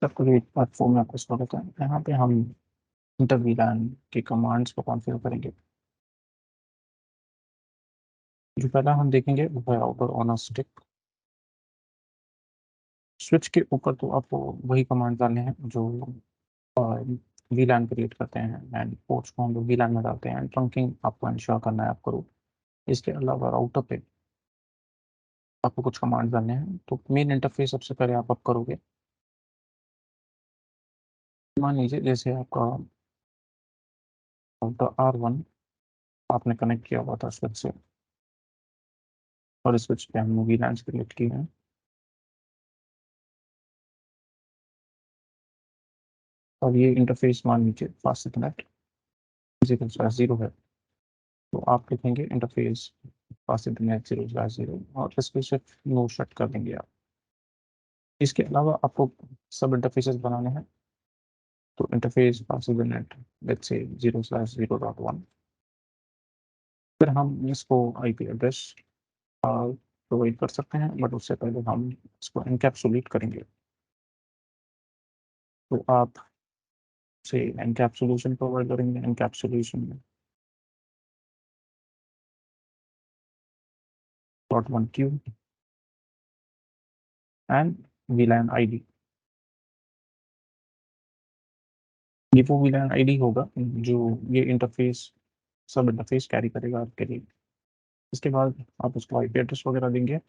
सबको एक प्लेटफॉर्म में आपका स्वागत है। यहाँ पे हम इंटर वीलान के कमांड्स को कॉन्फ़िगर करेंगे। जो पहला हम देखेंगे वो है router on a stick. Switch के ऊपर तो आपको वही कमांड डालने हैं जो वीलान क्रिएट करते हैं एंड पोर्ट्स को हम लोग वीलान में डालते हैं एंड ट्रंकिंग आपको इंश्योर करना है आप करो। इसके अलावा राउटर पे आपको कुछ कमांड डालने हैं। तो मेन इंटरफेस सबसे पहले आप करोगे। मान लीजिए जैसे आपका राउटर R1 आपने कनेक्ट किया हुआ था स्विच से और इस स्विच पे हमने वीलान क्रिएट किए हैं और ये इंटरफेस मान लीजिए फास्ट इथरनेट जीरो है। तो आप लिखेंगे इंटरफेस फास्ट इंटरनेट 0/0 और इसको सिर्फ नो शट कर देंगे आप। इसके अलावा आपको सब इंटरफेसेस बनाने हैं। तो interface fast internet let's say 0/0.1। फिर हम इसको आईपी एड्रेस प्रोवाइड कर सकते हैं बट उससे पहले हम इसको एनकैप्सुलेट करेंगे। तो आप से एनकैप्सुलेशन प्रोवाइड करेंगे। Encapsulation .1q and VLAN ID. ये वो VLAN आईडी होगा जो ये इंटरफेस सब इंटरफेस कैरी करेगा आपके लिए। इसके बाद आप उसको आईपी एड्रेस वगैरह देंगे।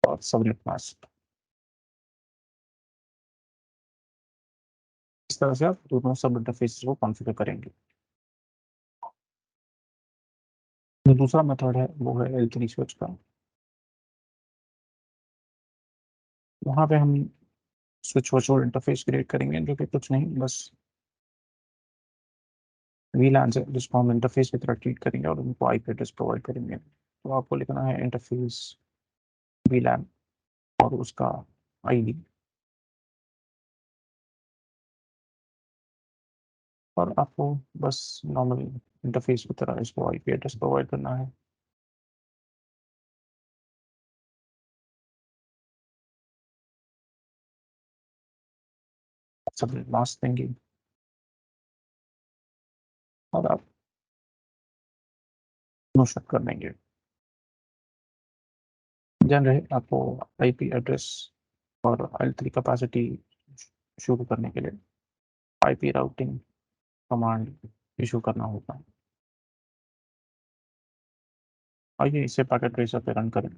और सबनेट मास्क। इस तरह से आप दोनों सब इंटरफेस को कॉन्फ़िगर करेंगे। जो दूसरा मेथड है वो है L3 स्विच का। वहाँ पे हम स्विच वर्चुअल इंटरफेस क्रिएट करेंगे जो कि कुछ नहीं बस VLAN है जिसको हम इंटरफेस की तरह ट्रीट करेंगे और उनको आईपी एड्रेस प्रोवाइड करेंगे। तो आपको लिखना है इंटरफेस VLAN और उसका आईडी और आपको बस नॉर्मल इंटरफेस की तरह इसको आईपी एड्रेस प्रोवाइड करना है। सब मास्क देंगे और आप नो शट कर देंगे। ध्यान रहे आपको आईपी एड्रेस और L3 कैपेसिटी शुरू करने के लिए आईपी राउटिंग कमांड इशू करना होगा। आइए इसे पैकेट ट्रेसर पे रन करें।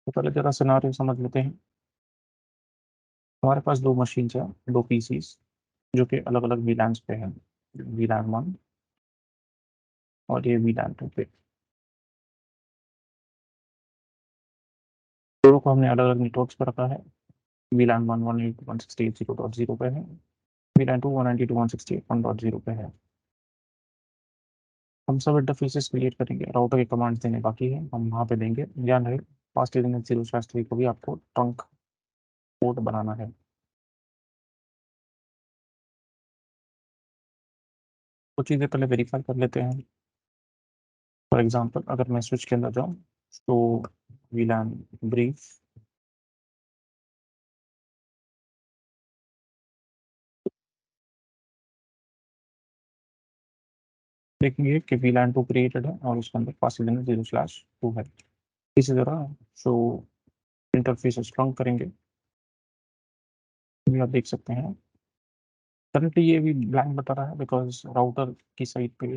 तो पहले जरा सिनारियो समझ लेते हैं। हमारे पास दो मशीन है, दो पीसीस जो कि अलग अलग वीलैंस पे हैं। VLAN 1 और ये VLAN 2 पे। दोनों को हमने अलग अलग नेटवर्क्स पर रखा है। VLAN 1 192.168.0 पे है। VLAN 2 192.168.0 पे है। हम सब इंटरफेसेस क्रिएट करेंगे। राउटर के कमांड्स देने बाकी है, हम वहाँ पे देंगे। ध्यान रहे फास्ट इंटरनेट 0/3 को भी आपको ट्रंक पोर्ट बनाना है। कुछ चीज़ें पहले वेरीफाई कर लेते हैं। फॉर एग्जांपल अगर मैं स्विच के अंदर जाऊँ तो VLAN ब्रीफ देखेंगे कि VLAN 2 क्रिएटेड है और उसके अंदर फास्ट इंटरनेट 0/2 है। इसी तरह शो इंटरफेस ट्रंक करेंगे। ये आप देख सकते हैं करंटली ये भी ब्लैंक बता रहा है बिकॉज राउटर की साइड पे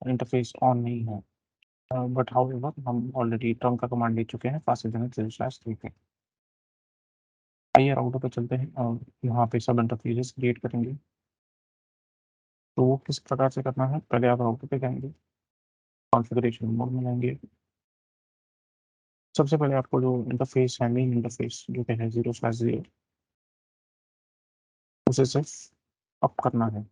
इंटरफेस ऑन नहीं है। बट हाउएवर हम ऑलरेडी ट्रंक का कमांड ले चुके हैं फास्ट इंटरनेट 0/3 पे। आइए राउटर पे चलते हैं और यहाँ पे सब इंटरफेसेस क्रिएट करेंगे। तो वो किस प्रकार से करना है, पहले आप राउटर पे जाएंगे, कॉन्फ़िगरेशन मोड में जाएंगे। सबसे पहले आपको जो इंटरफेस है मेन इंटरफेस जो कि है 0/0 उसे सिर्फ अप करना है।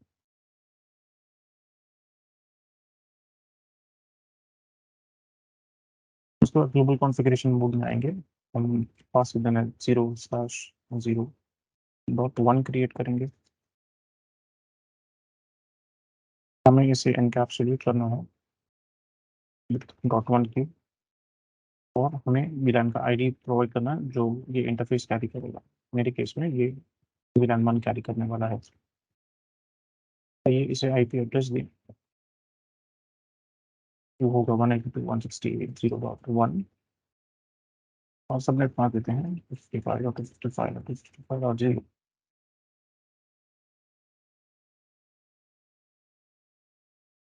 उसके बाद ग्लोबल कॉन्फ़िगरेशन मोड में आएंगे। हम फास्ट इंटरनेट 0/0.1 क्रिएट करेंगे। हमें इसे एनकैप्सुलेट करना है .1 की, और हमें वीलैन का आईडी प्रोवाइड करना है जो ये इंटरफेस कैरी करेगा। मेरे केस में ये वीलैन 1 कैरी करने वाला है। ये इसे आईपी एड्रेस दें, वो होगा 192.168.0.1 और सबनेट मार देते हैं 55.55.55 और 0।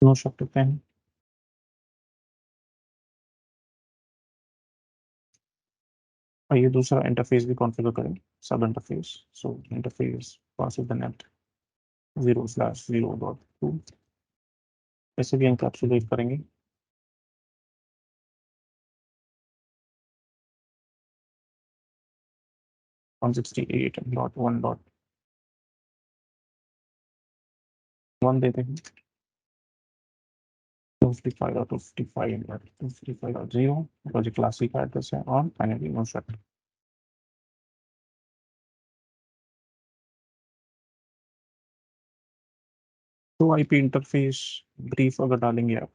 नो शक करते हैं। और ये दूसरा इंटरफेस भी कॉन्फ़िगर करें, सब interface. So interface pass the net 0/0.2, ऐसे भी एनकैप्सुलेट करेंगे। वन 168.1.1 देते हैं 255.255.255.0 because क्लासिक एड्रेस है, और फाइनली नो शट। तो आईपी इंटरफेस ब्रीफ अगर डालेंगे आप,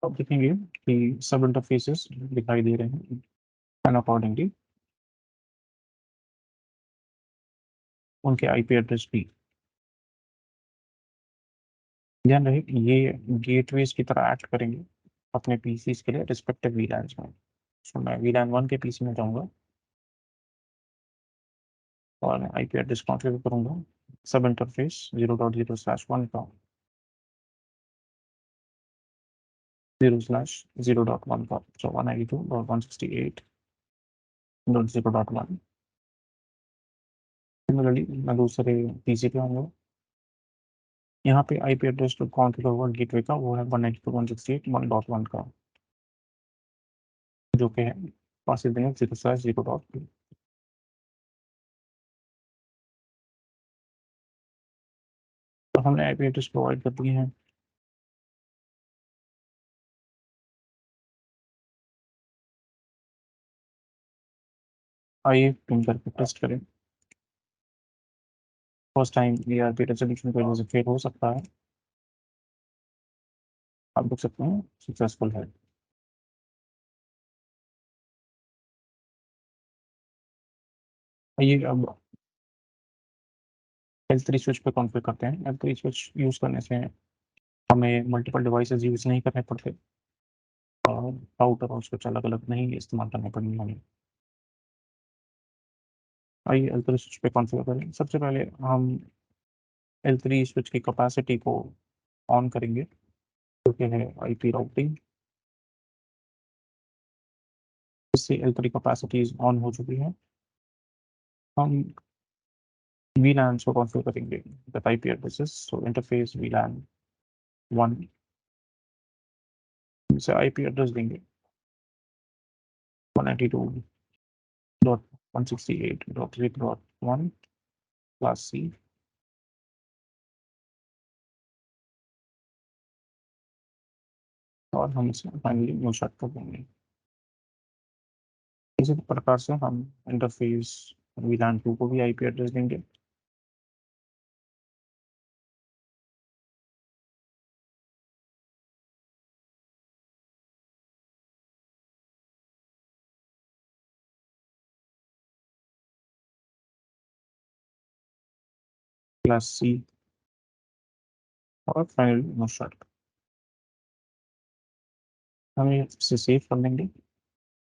आप देखेंगे कि सब इंटरफेसेस दिखाई दे रहे हैं एंड अकॉर्डिंगली उनके आईपी एड्रेस भी। ध्यान रहे ये गेटवेज की तरह एक्ट करेंगे अपने पीसीस के लिए रिस्पेक्टिव वीलैन्स में। सो मैं वीलैन 1 के पीसी में जाऊंगा और मैं आईपी एड्रेस कॉन्फ़िगर करूंगा सब इंटरफेस 0.0/1 का 0/0.1 का, सो 192.168.0.1। सिमिलरली मैं दूसरे पीसी पे आऊंगा, यहाँ पे आईपी एड्रेस जो कॉन्फ़िगर हुआ गेटवे का वो है 192.168.1.1 का, जो कि है पासिव बिना 0/0.2। तो हमने आईपी एड्रेस प्रोवाइड कर दिए हैं। आइए पिन करके टेस्ट करें। फर्स्ट टाइम ईआरपी रेजोल्यूशन की वजह से फेल हो सकता है। आप देख सकते हैं सक्सेसफुल है। आइए अब L3 स्विच पे कॉन्फ़िगर करते हैं। L3 स्विच यूज़ करने से हमें मल्टीपल डिवाइसेस यूज़ नहीं करने पड़ते और राउटर और स्विच अलग अलग नहीं इस्तेमाल करने पड़ेंगे हमें। आइए L3 स्विच पे कॉन्फ़िगर करें। सबसे पहले हम L3 स्विच की कैपेसिटी को ऑन करेंगे, जो कि है आईपी राउटिंग। इससे L3 कैपेसिटीज ऑन हो चुकी है। हम VLAN को कॉन्फ़िगर करेंगे the IP addresses. So interface VLAN 1 से आईपी एड्रेस देंगे 192.168.0.1 क्लास सी, और हम इसे फाइनली नो शट कर देंगे। इसी प्रकार से हम इंटरफेस VLAN 2 को भी आईपी एड्रेस देंगे क्लास सी, और फाइनली नो शट। हम इसे सेव कर लेंगे।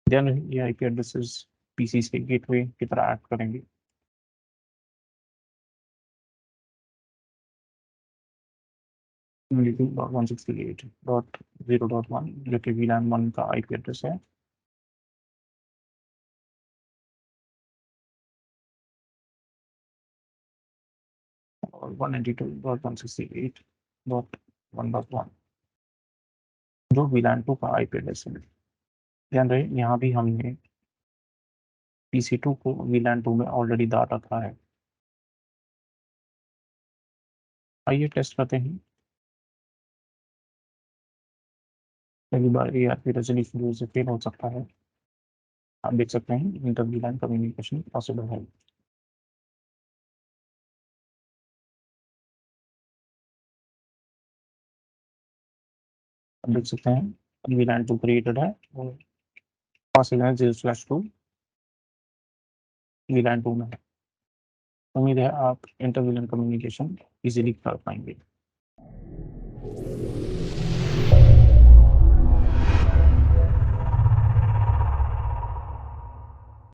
ध्यान रहे ये आईपी एड्रेसेस पीसी के गेटवे की तरह एक्ट करेंगे। 168.0.1 जो कि VLAN 1 का आईपी एड्रेस है। और 192.168.1.1 जो VLAN 2 का आईपी एड्रेस है। ध्यान रहे यहाँ भी हमने PC2 को VLAN 2 में ऑलरेडी डाल रखा है। आइए टेस्ट करते हैं। पहली बार ARP रेजोल्यूशन से फेल हो सकता है। आप देख सकते हैं इंटर VLAN कम्युनिकेशन पॉसिबल है। आप देख सकते हैं VLAN 2 क्रिएटेड है और पास VLAN 0/2 VLAN 2 में है। उम्मीद है आप इंटर VLAN कम्युनिकेशन इजीली कर पाएंगे।